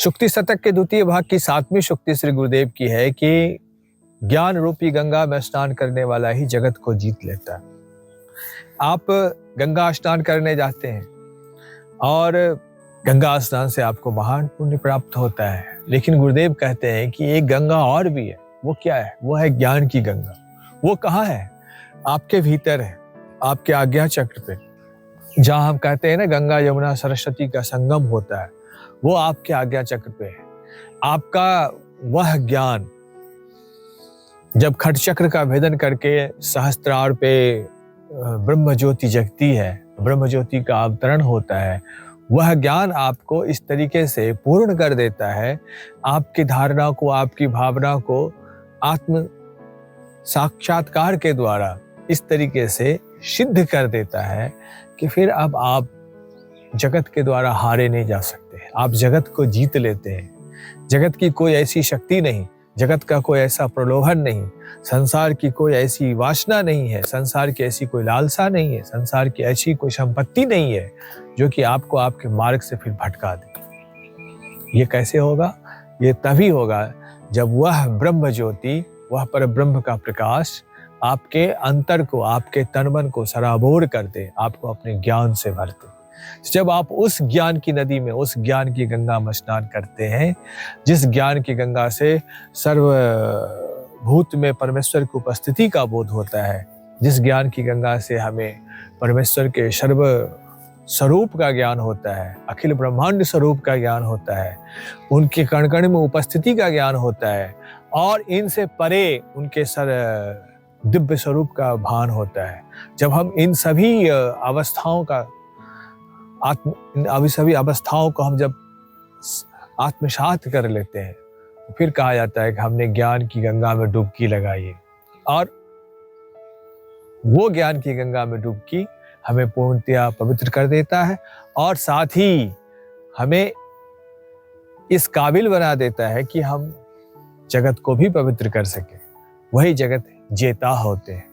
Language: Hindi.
शुक्ति शतक के द्वितीय भाग की 7वीं शुक्ति श्री गुरुदेव की है कि ज्ञान रूपी गंगा में स्नान करने वाला ही जगत को जीत लेता है। आप गंगा स्नान करने जाते हैं और गंगा स्नान से आपको महान पुण्य प्राप्त होता है, लेकिन गुरुदेव कहते हैं कि एक गंगा और भी है। वो क्या है? वो है ज्ञान की गंगा। वो कहाँ है? आपके भीतर है, आपके आज्ञा चक्र पे। जहाँ हम कहते हैं ना गंगा यमुना सरस्वती का संगम होता है, वो आपके आज्ञा चक्र पे है। आपका वह ज्ञान जब खट चक्र का भेदन करके सहस्त्रार पे ब्रह्म ज्योति जगती है, ब्रह्म ज्योति का अवतरण होता है, वह ज्ञान आपको इस तरीके से पूर्ण कर देता है, आपकी धारणा को, आपकी भावना को आत्म साक्षात्कार के द्वारा इस तरीके से सिद्ध कर देता है कि फिर अब आप जगत के द्वारा हारे नहीं जा सकते। आप जगत को जीत लेते हैं। जगत की कोई ऐसी शक्ति नहीं, जगत का कोई ऐसा प्रलोभन नहीं, संसार की कोई ऐसी वासना नहीं है, संसार की ऐसी कोई लालसा नहीं है, संसार की ऐसी कोई संपत्ति नहीं है जो कि आपको आपके मार्ग से फिर भटका दे। ये कैसे होगा? ये तभी होगा जब वह ब्रह्म ज्योति, वह पर ब्रह्म का प्रकाश आपके अंतर को, आपके तन मन को सराबोर कर दे, आपको अपने ज्ञान से भर दे। जब आप उस ज्ञान की नदी में, उस ज्ञान की गंगा में स्नान करते हैं, जिस ज्ञान की गंगा से सर्वभूत में परमेश्वर की उपस्थिति का बोध होता है, जिस ज्ञान की गंगा से हमें परमेश्वर के सर्व स्वरूप का ज्ञान होता है, अखिल ब्रह्मांड स्वरूप का ज्ञान होता है, उनके कण कण में उपस्थिति का ज्ञान होता है और इनसे परे उनके दिव्य स्वरूप का भान होता है। जब हम इन सभी अवस्थाओं का सभी अवस्थाओं को हम जब आत्मसात कर लेते हैं तो फिर कहा जाता है कि हमने ज्ञान की गंगा में डुबकी लगाई है। और वो ज्ञान की गंगा में डुबकी हमें पूर्णतया पवित्र कर देता है और साथ ही हमें इस काबिल बना देता है कि हम जगत को भी पवित्र कर सके। वही जगत जेता होते हैं।